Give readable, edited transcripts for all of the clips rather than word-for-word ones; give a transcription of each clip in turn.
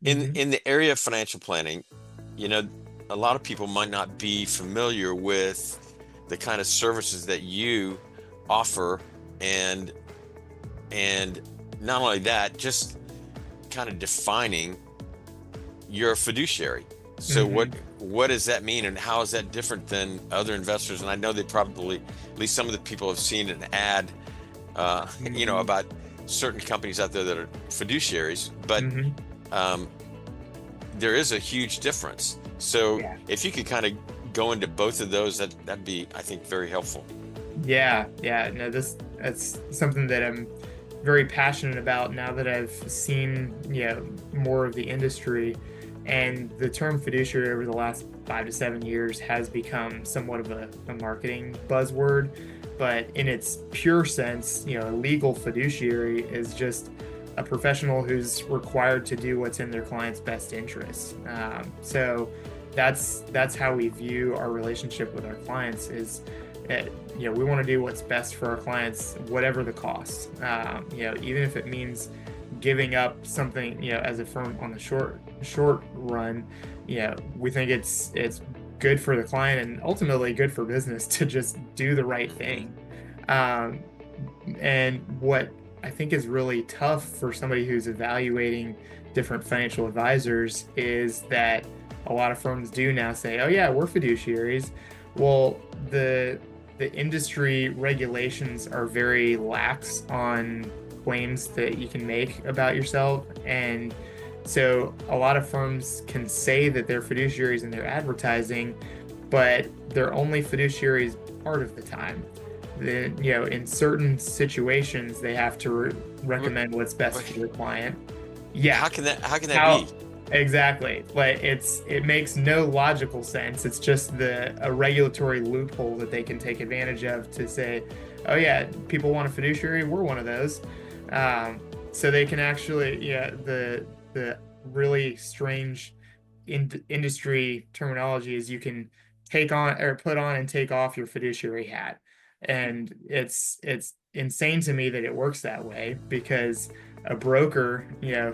In Hmm. in the area of financial planning, you know, a lot of people might not be familiar with the kind of services that you offer, and and not only that, just kind of defining your fiduciary. So Hmm. what does that mean, and how is that different than other investors? And I know they probably, at least some of the people have seen an ad, Hmm. about certain companies out there that are fiduciaries, but Hmm. um, there is a huge difference. So Yeah. if you could kind of go into both of those, that'd be, I think, very helpful. Yeah. Yeah. No, that's something that I'm very passionate about now that I've seen, more of the industry. And the term fiduciary over the last 5 to 7 years has become somewhat of a marketing buzzword. But in its pure sense, a legal fiduciary is just a professional who's required to do what's in their client's best interest. So that's how we view our relationship with our clients is we want to do what's best for our clients, whatever the cost. Even if it means giving up something, as a firm on the short run, we think it's good for the client and ultimately good for business to just do the right Hmm. thing. Um, and what I think is really tough for somebody who's evaluating different financial advisors is that a lot of firms do now say, "Oh yeah, we're fiduciaries." Well, the industry regulations are very lax on claims that you can make about yourself, and so a lot of firms can say that they're fiduciaries in their advertising, but they're only fiduciaries part of the time. Then, in certain situations, they have to recommend what's best for their client. Yeah, How can that be? how exactly? Like it makes no logical sense. It's just a regulatory loophole that they can take advantage of to say, oh yeah, people want a fiduciary, we're one of those. Um, so they can actually, the really strange industry terminology is you can take on or put on and take off your fiduciary hat. And it's insane to me that it works that way because a broker,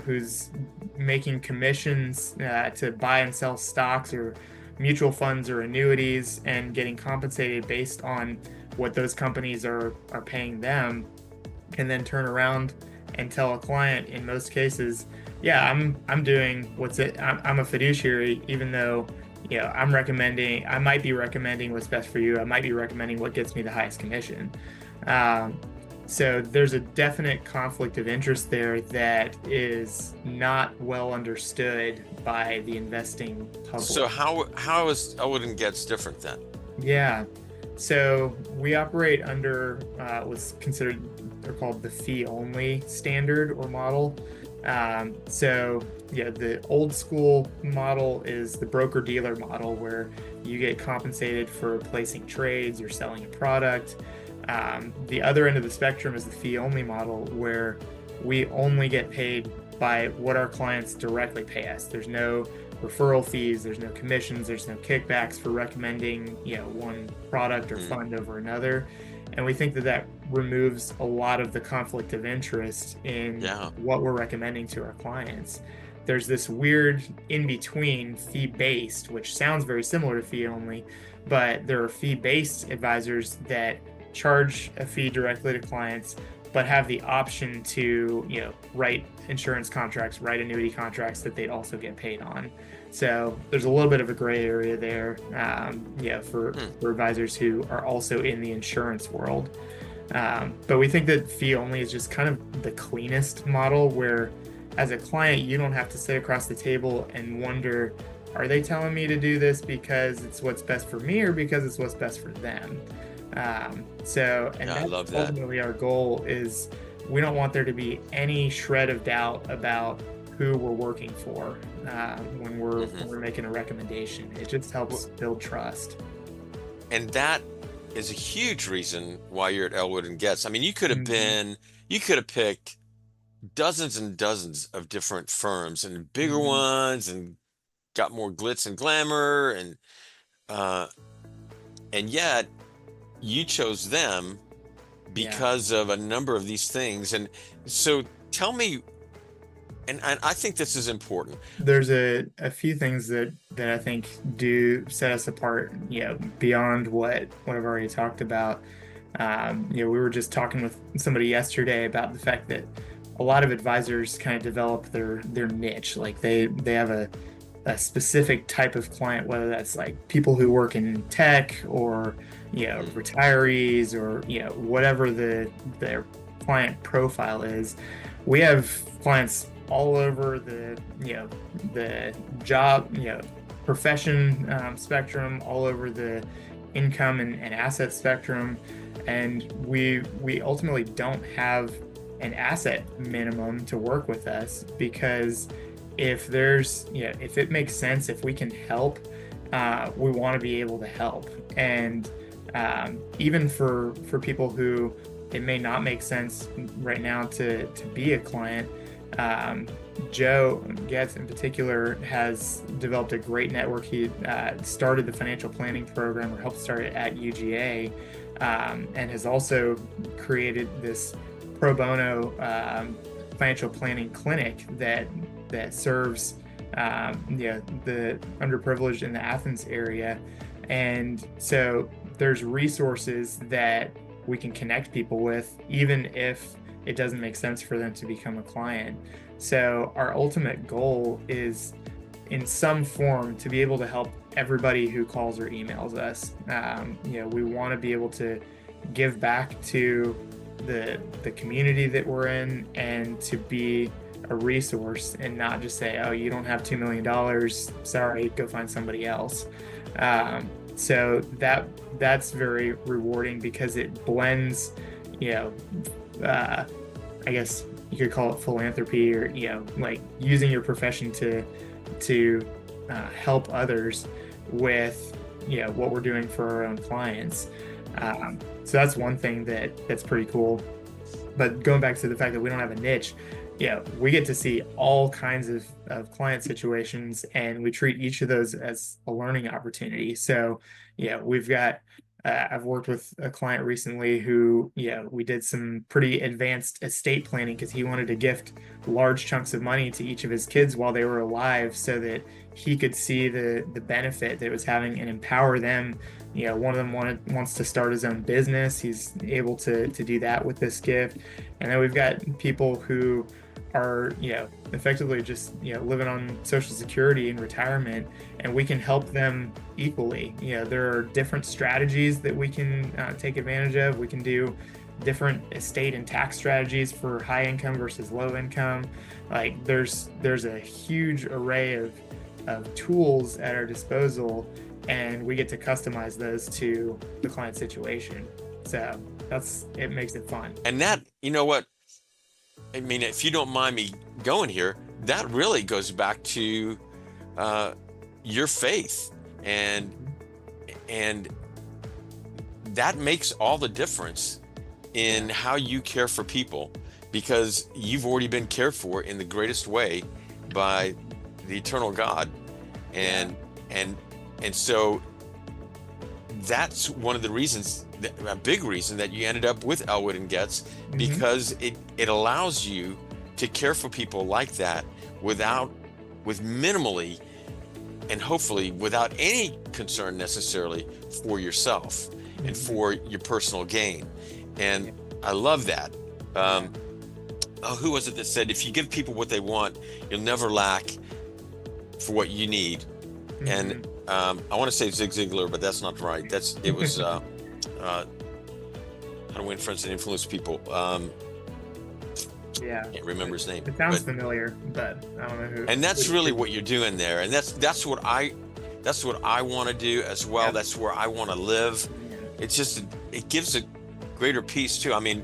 who's making commissions to buy and sell stocks or mutual funds or annuities and getting compensated based on what those companies are paying them, can then turn around and tell a client in most cases, yeah, I'm doing what's it. I'm a fiduciary, even though I might be recommending what's best for you. I might be recommending what gets me the highest commission. Um, so there's a definite conflict of interest there that is not well understood by the investing So public. how is Elwood and Getz different then? Yeah. So we operate under what's considered, they're called the fee only standard or model. Yeah, the old school model is the broker dealer model where you get compensated for placing trades or selling a product. The other end of the spectrum is the fee only model where we only get paid by what our clients directly pay us. There's no referral fees, there's no commissions, there's no kickbacks for recommending, one product or Hmm. fund over another. And we think that that removes a lot of the conflict of interest in Yeah. what we're recommending to our clients. There's this weird in between fee based, which sounds very similar to fee only, but there are fee based advisors that charge a fee directly to clients, but have the option to, write insurance contracts, write annuity contracts that they'd also get paid on. So there's a little bit of a gray area there, Hmm. for advisors who are also in the insurance world. But we think that fee only is just kind of the cleanest model where, as a client, you don't have to sit across the table and wonder, are they telling me to do this because it's what's best for me or because it's what's best for them? And Yeah, I that's love that. ultimately our goal is we don't want there to be any shred of doubt about who we're working for when we're Hmm. when we're making a recommendation. It just Well, helps build trust. and that is a huge reason why you're at Elwood and Getz. I mean, Hmm. you could have picked dozens and dozens of different firms and bigger Hmm. ones and got more glitz and glamour, uh and yet you chose them Yeah. because of a number of these things. And so tell me, and I think this is important. There's a few things that I think do set us apart, beyond what I've already talked about. We were just talking with somebody yesterday about the fact that a lot of advisors kind of develop their niche. Like they have a specific type of client, whether that's like people who work in tech or retirees or whatever their client profile is. We have clients all over the job profession spectrum, all over the income and asset spectrum, and we ultimately don't have an asset minimum to work with us, because if it makes sense, if we can help, we want to be able to help. And even for people who it may not make sense right now to be a client, Joe Getz in particular has developed a great network. He started the financial planning program, or helped start it at UGA, and has also created this pro bono financial planning clinic that serves the underprivileged in the Athens area. And so there's resources that we can connect people with, even if it doesn't make sense for them to become a client. So our ultimate goal is, in some form, to be able to help everybody who calls or emails us. We want to be able to give back to the community that we're in, and to be a resource, and not just say, oh, you don't have $2 million, sorry, go find somebody else. So that's very rewarding, because it blends, I guess you could call it philanthropy, or like using your profession to help others with what we're doing for our own clients. So that's one thing that's pretty cool. But going back to the fact that we don't have a niche, we get to see all kinds of client situations, and we treat each of those as a learning opportunity. So we've got I've worked with a client recently who, we did some pretty advanced estate planning, because he wanted to gift large chunks of money to each of his kids while they were alive, so that he could see the benefit that it was having and empower them. One of them wants to start his own business. He's able to do that with this gift. And then we've got people who are effectively just living on Social Security in retirement, and we can help them equally. There are different strategies that we can take advantage of. We can do different estate and tax strategies for high income versus low income. Like there's a huge array of tools at our disposal, and we get to customize those to the client situation. So it makes it fun. And that, what I mean, if you don't mind me going here, that really goes back to your faith, and that makes all the difference in how you care for people, because you've already been cared for in the greatest way by the eternal God. And so that's one of the reasons, a big reason, that you ended up with Elwood and Getz, because it allows you to care for people like that with minimally, and hopefully without any concern necessarily for yourself and for your personal gain. And I love that. Who was it that said, if you give people what they want, you'll never lack for what you need? And I want to say Zig Ziglar, but that's not right. It was how to win friends and influence people. Can't remember his name. It sounds familiar, but I don't know who. And that's really what you're doing there, and that's what I want to do as well. That's where I want to live. It's just, it gives a greater peace too. I mean,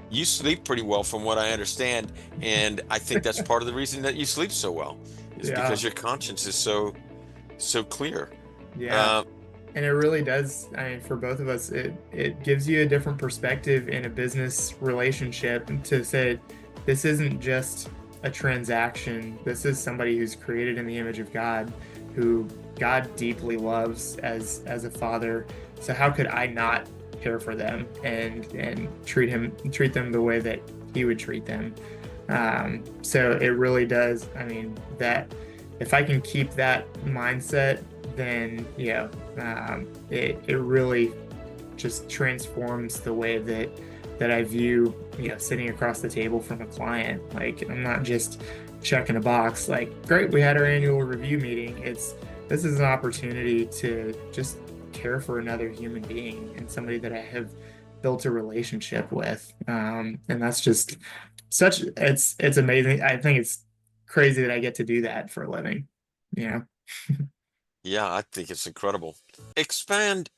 you sleep pretty well from what I understand, and I think that's part of the reason that you sleep so well, is because your conscience is so clear. And it really does. I mean, for both of us, it gives you a different perspective in a business relationship, to say this isn't just a transaction. This is somebody who's created in the image of God, who God deeply loves as a father. So how could I not care for them and treat them the way that he would treat them? So it really does. I mean, that if I can keep that mindset, then it really just transforms the way that I view, sitting across the table from a client. Like I'm not just checking a box, like, great, we had our annual review meeting. This is an opportunity to just care for another human being and somebody that I have built a relationship with. And that's just it's amazing. I think it's crazy that I get to do that for a living, you know? Yeah, I think it's incredible. Expand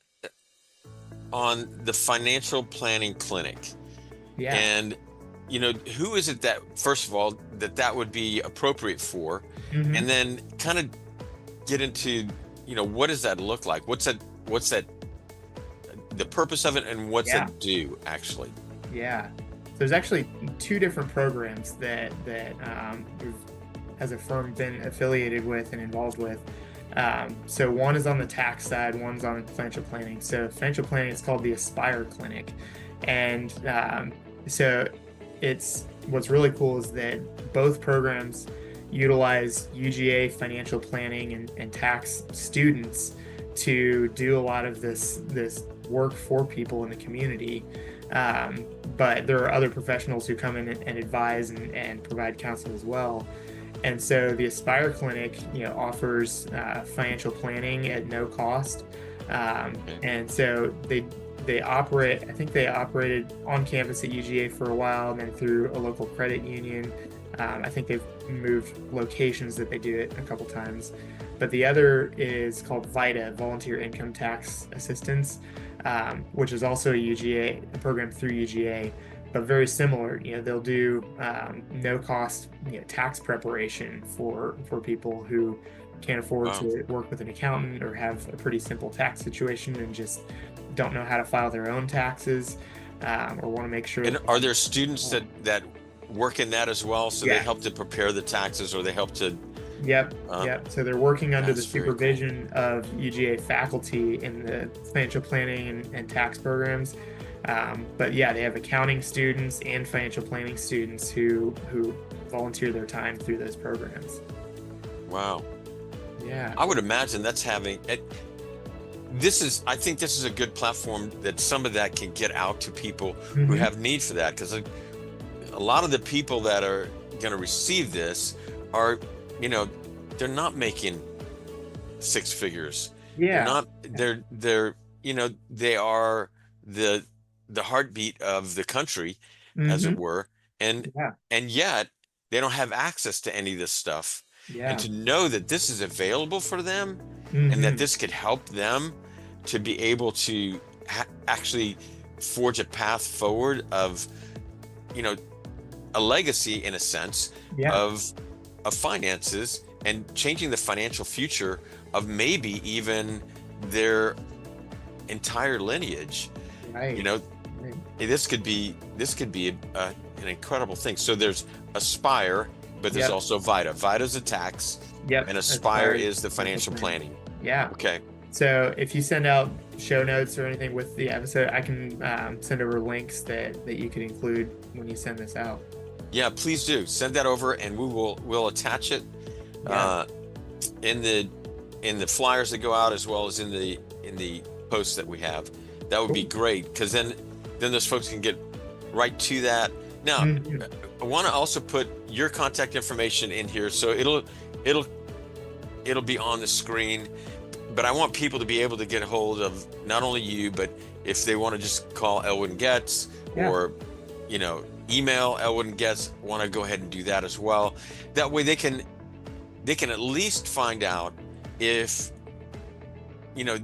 on the financial planning clinic. Yeah. And, who is it that, first of all, that would be appropriate for? And Hmm. then kind of get into, what does that look like? What's that, the purpose of it, and what's Yeah. it do actually? Yeah. There's actually two different programs that we've, as a firm, been affiliated with and involved with. So one is on the tax side, one's on financial planning. So financial planning is called the Aspire Clinic, and so it's what's really cool is that both programs utilize UGA financial planning and tax students to do a lot of this work for people in the community. But there are other professionals who come in and advise and provide counsel as well. And so the Aspire Clinic, offers financial planning at no cost. Okay. And so they operate. I think they operated on campus at UGA for a while, and then through a local credit union. I think they've moved locations that they do it a couple times. But the other is called VITA, Volunteer Income Tax Assistance, which is also a UGA program through UGA, but very similar. They'll do no cost tax preparation for people who can't afford Wow. to work with an accountant or have a pretty simple tax situation and just don't know how to file their own taxes, or want to make sure And that are they there students have. that work in that as well? So they Yeah. help to prepare the taxes, or they help to, Yep. uh, Yep. So they're working under the that's very cool. supervision of UGA faculty in the financial planning and tax programs. But yeah, they have accounting students and financial planning students who volunteer their time through those programs. Wow. Yeah. I would imagine that's having it. I think this is a good platform that some of that can get out to people who Hmm. have need for that. Because a lot of the people that are going to receive this are, you know, they're not making six figures. They're Yeah. not, they are the, the heartbeat of the country, as it Hmm. were. And, Yeah. and yet they don't have access to any of this stuff. And Yeah. to know that this is available for them and that Hmm. this could help them to be able to actually forge a path forward of, you know, a legacy in a sense Yeah. of finances and changing the financial future of maybe even their entire lineage. You Right. know, Right. this could be an incredible thing. So there's Aspire, but there's Yep. also Vita. Vita's a tax, Yep. and Aspire Aspire is the financial financial planning. planning. Yeah. Okay. So if you send out show notes or anything with the episode, I can send over links that you could include when you send this out. Yeah, please do send that over, and we'll attach it Yeah. uh, in the flyers that go out, as well as in the posts that we have. That would be Cool. great, because then those folks can get right to that. Now, Mhm. I want to also put your contact information in here, so it'll it'll be on the screen. But I want people to be able to get a hold of not only you, but if they want to just call Elwood and Getz, Yeah. or email Elwood and Getz, want to go ahead and do that as well. That way they can at least find out if you know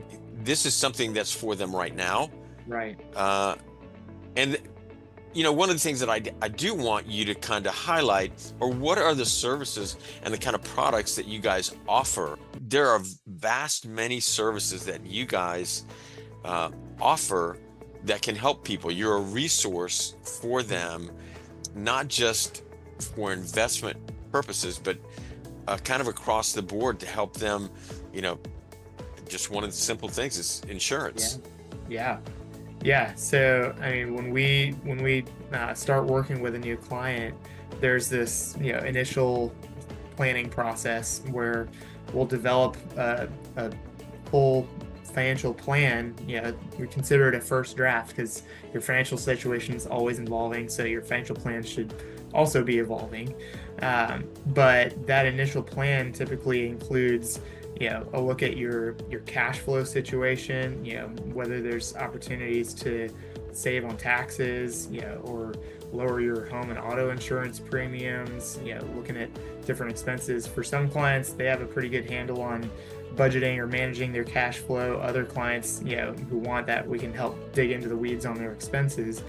this is something that's for them right now. Right. Uh, and one of the things that I do want you to kind of highlight, or what are the services and the kind of products that you guys offer. There are vast many services that you guys uh, offer that can help people. You're a resource for them, not just for investment purposes, but kind of across the board to help them. You know, just one of the simple things is Yeah. insurance. Yeah. Yeah. So I mean, when we start working with a new client, there's this, initial planning process where we'll develop a full financial plan. We consider it a first draft because your financial situation is always evolving, so your financial plan should also be evolving. But that initial plan typically includes, a look at your cash flow situation, whether there's opportunities to save on taxes, or lower your home and auto insurance premiums, looking at different expenses. For some clients, they have a pretty good handle on budgeting or managing their cash flow. Other clients, who want that, we can help dig into the weeds on their expenses.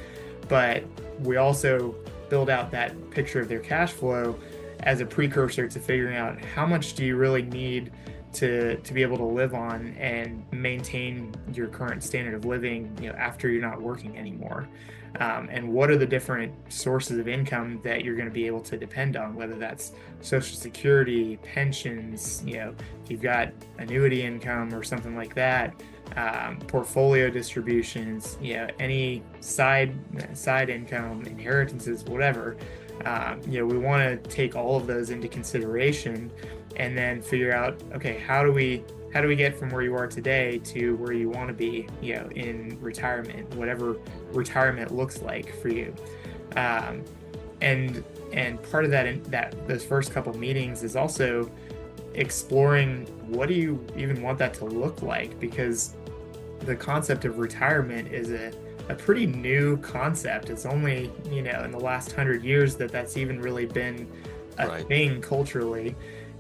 But we also build out that picture of their cash flow as a precursor to figuring out how much do you really need to be able to live on and maintain your current standard of living, after you're not working anymore. And what are the different sources of income that you're going to be able to depend on, whether that's Social Security, pensions, if you've got annuity income or something like that, portfolio distributions, any side income, inheritances, whatever. We want to take all of those into consideration and then figure out, okay, how do we get from where you are today to where you want to be, in retirement, whatever retirement looks like for you. And part of that those first couple of meetings is also exploring what do you even want that to look like, because the concept of retirement is a pretty new concept. It's only, in the last 100 years that's even really been a Right. thing culturally.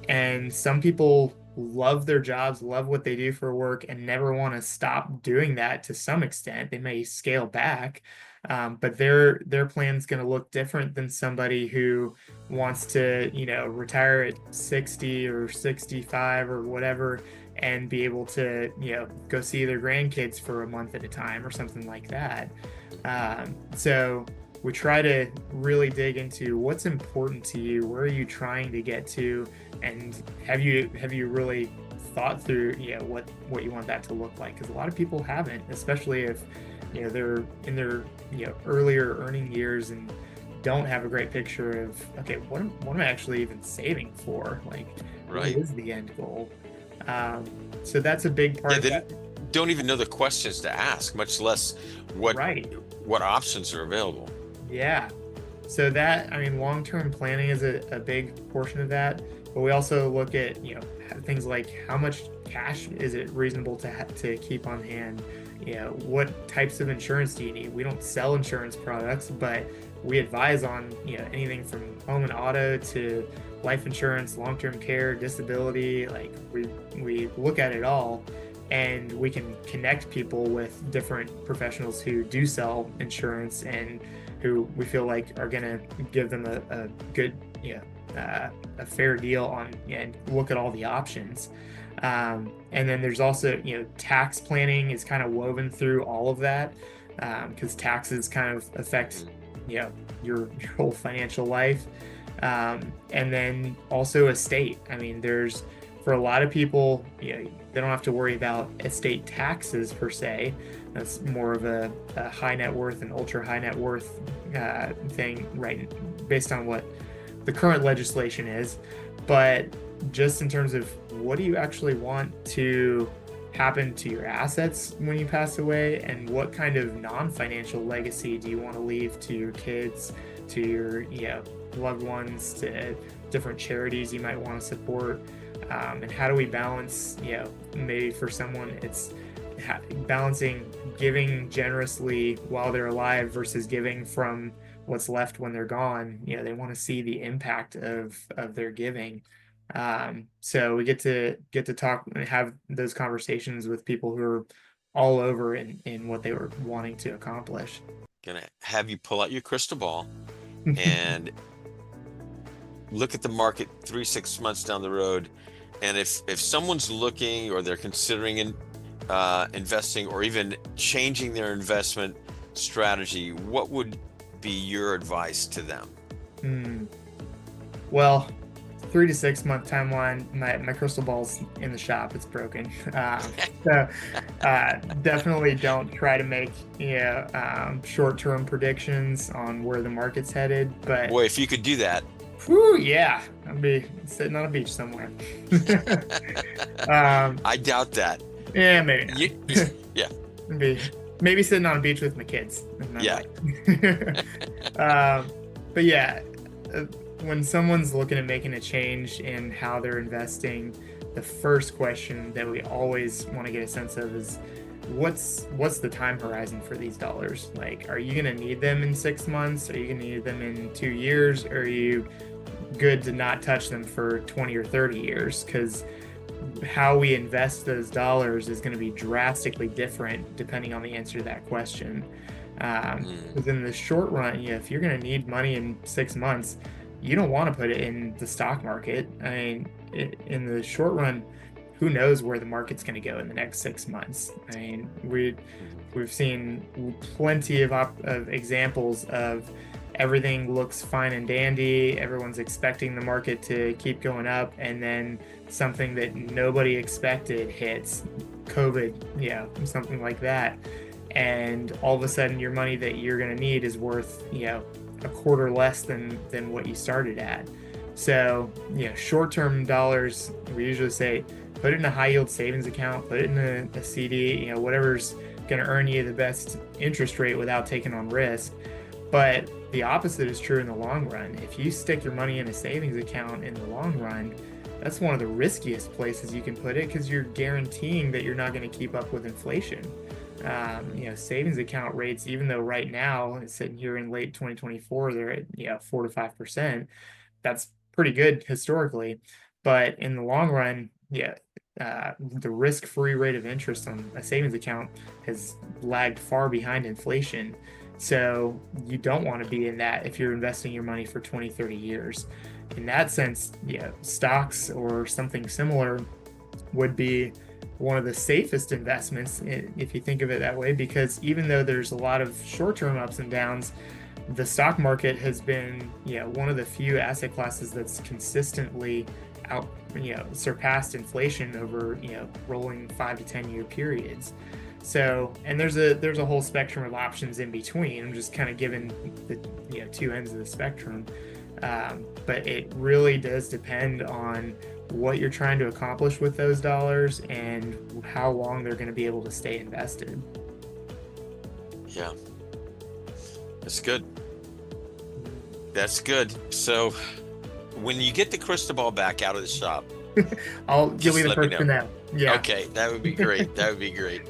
And some people love their jobs, love what they do for work, and never want to stop doing that. To some extent, they may scale back, but their plan's going to look different than somebody who wants to, retire at 60 or 65 or whatever, and be able to, go see their grandkids for a month at a time or something like that. So we try to really dig into what's important to you, where are you trying to get to, and have you really thought through, what you want that to look like? Because a lot of people haven't, especially if, they're in their, earlier earning years and don't have a great picture of, okay, what am I actually even saving for? Like, what Right. is the end goal? So that's a big part Yeah, of they that. don't even know the questions to ask, much less what Right. what options are available. Yeah. So that, I mean, long-term planning is a big portion of that, but we also look at, things like how much cash is it reasonable to keep on hand? What types of insurance do you need? We don't sell insurance products, but we advise on, anything from home and auto to life insurance, long-term care, disability. Like, we look at it all, and we can connect people with different professionals who do sell insurance and who we feel like are going to give them a good, a fair deal on, and look at all the options. And then there's also, tax planning is kind of woven through all of that, because taxes kind of affect, Mhm. your whole financial life. And then also estate. I mean, for a lot of people, they don't have to worry about estate taxes per se. That's more of a high net worth and ultra high net worth thing, right? Based on what the current legislation is. But just in terms of what do you actually want to happen to your assets when you pass away, and what kind of non-financial legacy do you want to leave to your kids, to your, loved ones, to different charities you might want to support, and how do we balance, maybe for someone it's balancing giving generously while they're alive versus giving from what's left when they're gone. They want to see the impact of their giving. So we get to talk and have those conversations with people who are all over in what they were wanting to accomplish. Gonna have you pull out your crystal ball and look at the market 3, 6 months down the road. And if someone's looking or they're considering investing or even changing their investment strategy, what would be your advice to them? Hmm. Well, 3 to 6 month timeline. My crystal ball's in the shop. It's broken. So definitely don't try to make short-term predictions on where the market's headed. But Boy, if you could do that. whew, yeah, I'd be sitting on a beach somewhere. um, I doubt that. yeah, maybe not. You, yeah, Maybe sitting on a beach with my kids and my yeah. wife. um, but yeah, uh, when someone's looking at making a change in how they're investing, the first question that we always want to get a sense of is what's the time horizon for these dollars? Like, are you going to need them in 6 months? Are you going to need them in 2 years? Or are you good to not touch them for 20 or 30 years? Because how we invest those dollars is going to be drastically different depending on the answer to that question. Because in the short run, if you're going to need money in 6 months, you don't want to put it in the stock market. I mean, in the short run, who knows where the market's going to go in the next 6 months? I mean, we've seen plenty of examples of everything looks fine and dandy. Everyone's expecting the market to keep going up, and then something that nobody expected hits, COVID, something like that. And all of a sudden, your money that you're going to need is worth, a quarter less than what you started at. So, short-term dollars, we usually say, put it in a high-yield savings account, put it in a CD, whatever's going to earn you the best interest rate without taking on risk. But the opposite is true in the long run. If you stick your money in a savings account in the long run, that's one of the riskiest places you can put it because you're guaranteeing that you're not going to keep up with inflation. Savings account rates, even though right now, sitting here in late 2024, they're at 4 to 5%. That's pretty good historically, but in the long run, the risk-free rate of interest on a savings account has lagged far behind inflation. So you don't want to be in that if you're investing your money for 20, 30 years. In that sense, stocks or something similar would be one of the safest investments if you think of it that way, because even though there's a lot of short-term ups and downs, the stock market has been one of the few asset classes that's consistently out surpassed inflation over rolling 5 to 10 year periods. So, and there's a whole spectrum of options in between. I'm just kind of giving the two ends of the spectrum, but it really does depend on what you're trying to accomplish with those dollars and how long they're going to be able to stay invested. Yeah, that's good. That's good. So when you get the crystal ball back out of the shop, You'll be the let me first to know. Yeah. Okay, that would be great. That would be great.